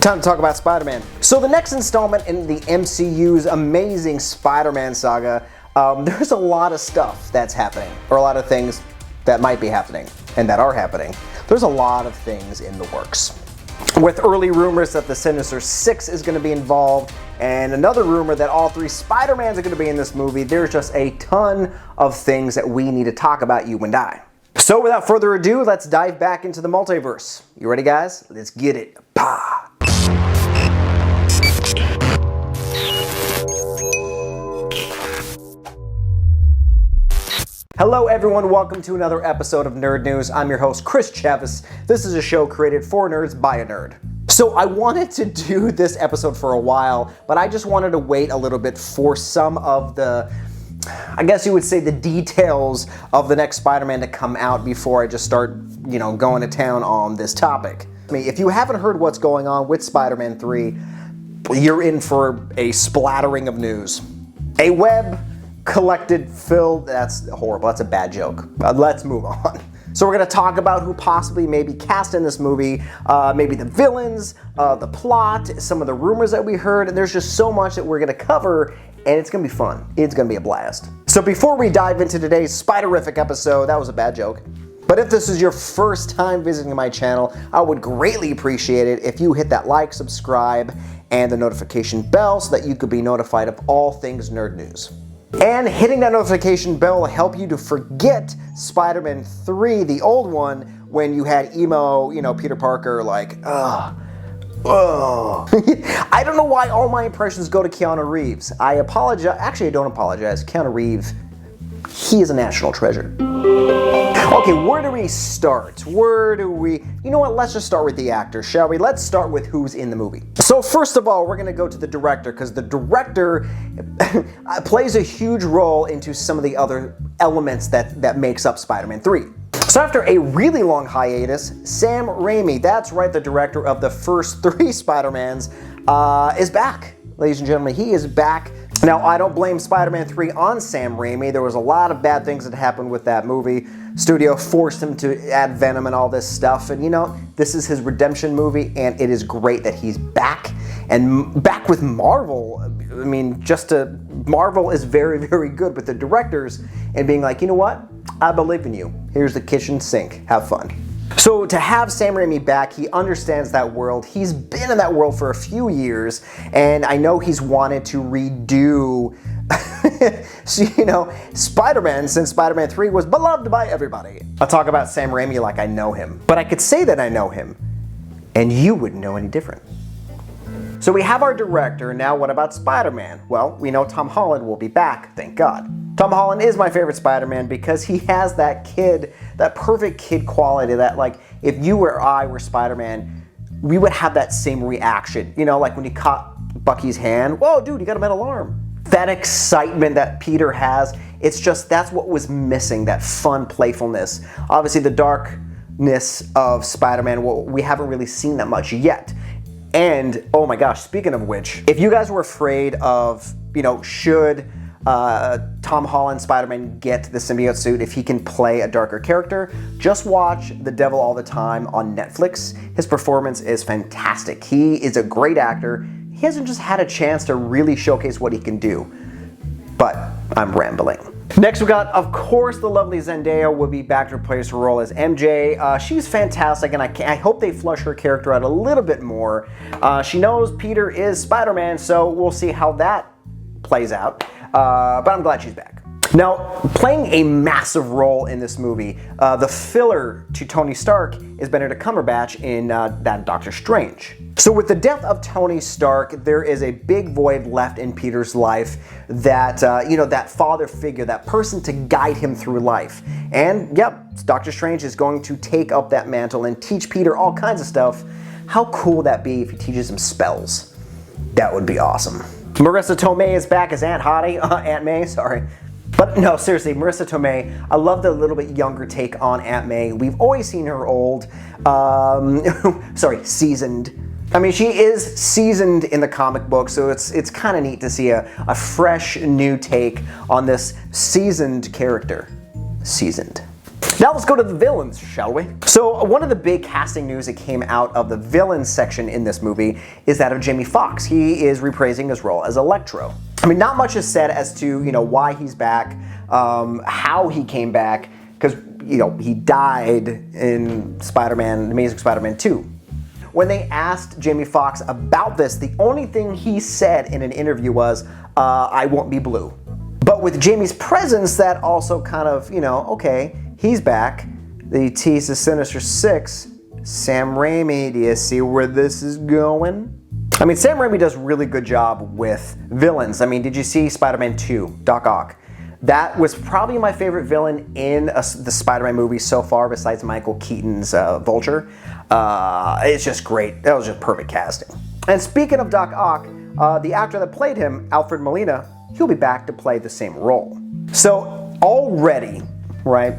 Time to talk about Spider-Man. So the next installment in the MCU's amazing Spider-Man saga, there's a lot of stuff that's happening, or a lot of things that might be happening, and that are happening. There's a lot of things in the works. With early rumors that the Sinister Six is going to be involved, and another rumor that all three Spider-Mans are going to be in this movie, there's just a ton of things that we need to talk about, you and I. So without further ado, let's dive back into the multiverse. You ready, guys? Let's get it. Pa! Hello everyone, welcome to another episode of Nerd News. I'm your host, Chris Chavis. This is a show created for nerds by a nerd. So I wanted to do this episode for a while, but I just wanted to wait a little bit for some of the, I guess you would say, the details of the next Spider-Man to come out before I just start, going to town on this topic. If you haven't heard what's going on with Spider-Man 3, you're in for a splattering of news. A web collected, filled, that's horrible, that's a bad joke. Let's move on. So we're going to talk about who possibly may be cast in this movie, maybe the villains, the plot, some of the rumors that we heard, and there's just so much that we're going to cover, and it's going to be fun. It's going to be a blast. So before we dive into today's Spiderific episode, that was a bad joke, but if this is your first time visiting my channel, I would greatly appreciate it if you hit that like, subscribe, and the notification bell so that you could be notified of all things nerd news. And hitting that notification bell will help you to forget Spider-Man 3, the old one, when you had emo, Peter Parker, like, I don't know why all my impressions go to Keanu Reeves. I apologize. Actually, I don't apologize. Keanu Reeves, he is a national treasure. Okay, where do we start? You know what, let's just start with the actor, shall we? Let's start with who's in the movie. So first of all, we're gonna go to the director, because the director plays a huge role into some of the other elements that makes up Spider-Man 3. So after a really long hiatus, Sam Raimi, that's right, the director of the first three Spider-Mans, is back. Ladies and gentlemen, he is back. Now, I don't blame Spider-Man 3 on Sam Raimi. There was a lot of bad things that happened with that movie. Studio forced him to add Venom and all this stuff. And this is his redemption movie, and it is great that he's back. And back with Marvel. I mean, Marvel is very, very good with the directors and being like, you know what? I believe in you. Here's the kitchen sink. Have fun. So to have Sam Raimi back, he understands that world. He's been in that world for a few years, and I know he's wanted to redo Spider-Man since Spider-Man 3 was beloved by everybody. I'll talk about Sam Raimi like I know him, but I could say that I know him, and you wouldn't know any different. So we have our director. Now what about Spider-Man? Well, we know Tom Holland will be back, thank God. Tom Holland is my favorite Spider-Man because he has that perfect kid quality that, like, if you or I were Spider-Man, we would have that same reaction. Like when he caught Bucky's hand, whoa, dude, you got a metal arm. That excitement that Peter has, that's what was missing, that fun playfulness. Obviously the darkness of Spider-Man, we haven't really seen that much yet. And, oh my gosh, speaking of which, if you guys were afraid of, should Tom Holland Spider-Man get the symbiote suit if he can play a darker character, just watch The Devil All the Time on Netflix. His performance is fantastic. He is a great actor. He hasn't just had a chance to really showcase what he can do. But I'm rambling. Next we got, of course, the lovely Zendaya will be back to replace her role as MJ. She's fantastic, and I hope they flush her character out a little bit more. She knows Peter is Spider-Man, so we'll see how that plays out. But I'm glad she's back. Now, playing a massive role in this movie, the filler to Tony Stark is Benedict Cumberbatch in that Doctor Strange. So with the death of Tony Stark, there is a big void left in Peter's life that, that father figure, that person to guide him through life. And yep, Doctor Strange is going to take up that mantle and teach Peter all kinds of stuff. How cool would that be if he teaches him spells? That would be awesome. Marissa Tomei is back as Aunt May, sorry. But no, seriously, Marissa Tomei, I love the little bit younger take on Aunt May. We've always seen her old, seasoned. I mean, she is seasoned in the comic book, so it's kind of neat to see a fresh new take on this seasoned character. Seasoned. Now let's go to the villains, shall we? So one of the big casting news that came out of the villains section in this movie is that of Jamie Foxx. He is reprising his role as Electro. I mean, not much is said as to, why he's back, how he came back, because, he died in Spider-Man, Amazing Spider-Man 2. When they asked Jamie Foxx about this, the only thing he said in an interview was, I won't be blue. But with Jamie's presence, that also kind of, okay, he's back. The tease is Sinister Six. Sam Raimi, do you see where this is going? I mean, Sam Raimi does a really good job with villains. I mean, did you see Spider-Man 2, Doc Ock? That was probably my favorite villain in the Spider-Man movie so far, besides Michael Keaton's Vulture. It's just great. That was just perfect casting. And speaking of Doc Ock, the actor that played him, Alfred Molina, he'll be back to play the same role. So already, right,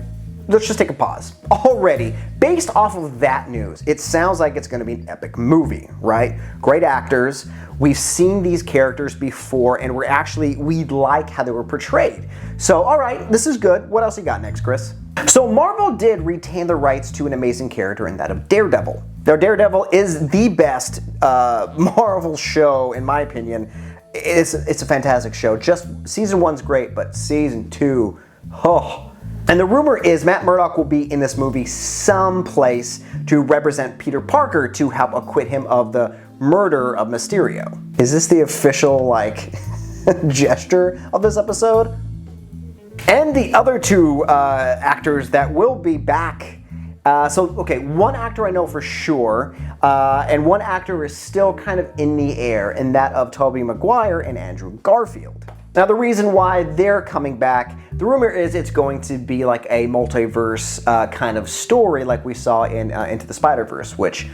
let's just take a pause. Already, based off of that news, it sounds like it's going to be an epic movie, right? Great actors. We've seen these characters before, and we like how they were portrayed. So, all right, this is good. What else you got next, Chris? So Marvel did retain the rights to an amazing character in that of Daredevil. Now, Daredevil is the best Marvel show, in my opinion. It's a fantastic show. Just season 1's great, but season 2, oh. And the rumor is Matt Murdock will be in this movie someplace to represent Peter Parker to help acquit him of the murder of Mysterio. Is this the official, gesture of this episode? And the other two actors that will be back. One actor I know for sure, and one actor is still kind of in the air, and that of Tobey Maguire and Andrew Garfield. Now, the reason why they're coming back, the rumor is it's going to be like a multiverse kind of story like we saw in Into the Spider-Verse, which,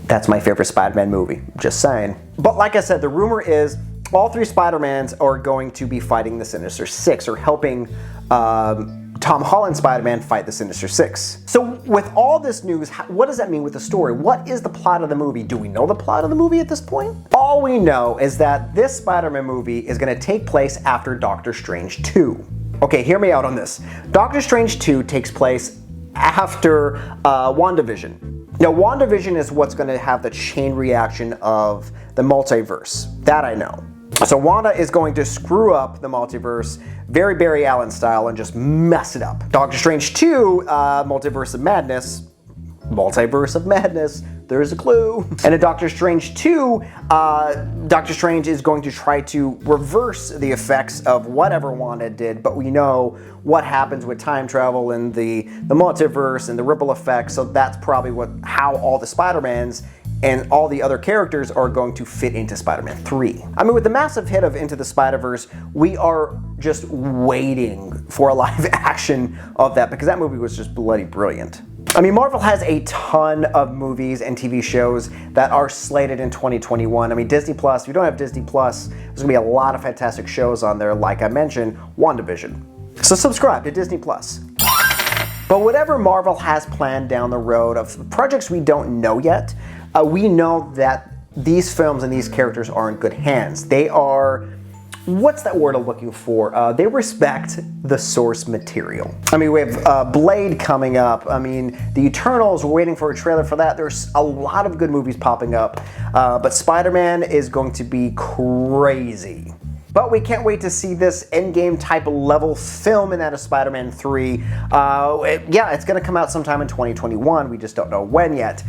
that's my favorite Spider-Man movie, just saying. But like I said, the rumor is all three Spider-Mans are going to be fighting the Sinister Six, or helping Tom Holland's Spider-Man fight the Sinister Six. So with all this news, what does that mean with the story? What is the plot of the movie? Do we know the plot of the movie at this point? All we know is that this Spider-Man movie is going to take place after Doctor Strange 2. Okay, hear me out on this. Doctor Strange 2 takes place after WandaVision. Now, WandaVision is what's going to have the chain reaction of the multiverse. That I know. So Wanda is going to screw up the multiverse, very Barry Allen style, and just mess it up. Doctor Strange 2, Multiverse of Madness, there's a clue. And in Doctor Strange 2, Doctor Strange is going to try to reverse the effects of whatever Wanda did, but we know what happens with time travel and the multiverse and the ripple effect, so that's probably how all the Spider-Mans and all the other characters are going to fit into Spider-Man 3. I mean, with the massive hit of Into the Spider-Verse, we are just waiting for a live action of that, because that movie was just bloody brilliant. I mean, Marvel has a ton of movies and TV shows that are slated in 2021. I mean, Disney Plus, if you don't have Disney Plus, there's gonna be a lot of fantastic shows on there, like I mentioned, WandaVision. So subscribe to Disney Plus. But whatever Marvel has planned down the road of projects we don't know yet, we know that these films and these characters are in good hands. They are, what's that word I'm looking for? They respect the source material. I mean, we have Blade coming up. I mean, The Eternals, we're waiting for a trailer for that. There's a lot of good movies popping up. But Spider-Man is going to be crazy. But we can't wait to see this Endgame type level film, and that is Spider-Man 3. It's going to come out sometime in 2021. We just don't know when yet.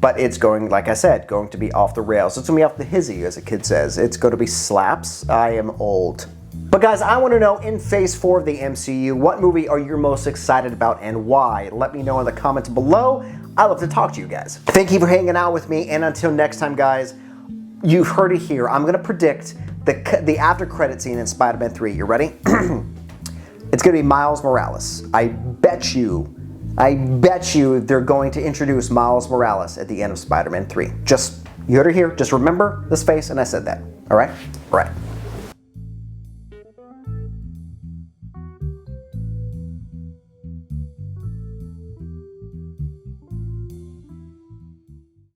But it's going, like I said, going to be off the rails. It's going to be off the hizzy, as a kid says. It's going to be slaps. I am old. But guys, I want to know, in Phase 4 of the MCU, what movie are you most excited about and why? Let me know in the comments below. I love to talk to you guys. Thank you for hanging out with me, and until next time, guys, you've heard it here. I'm going to predict the after credit scene in Spider-Man 3. You ready? It's going to be Miles Morales. I bet you they're going to introduce Miles Morales at the end of Spider-Man 3. You heard it here. Just remember this face, and I said that. All right? All right.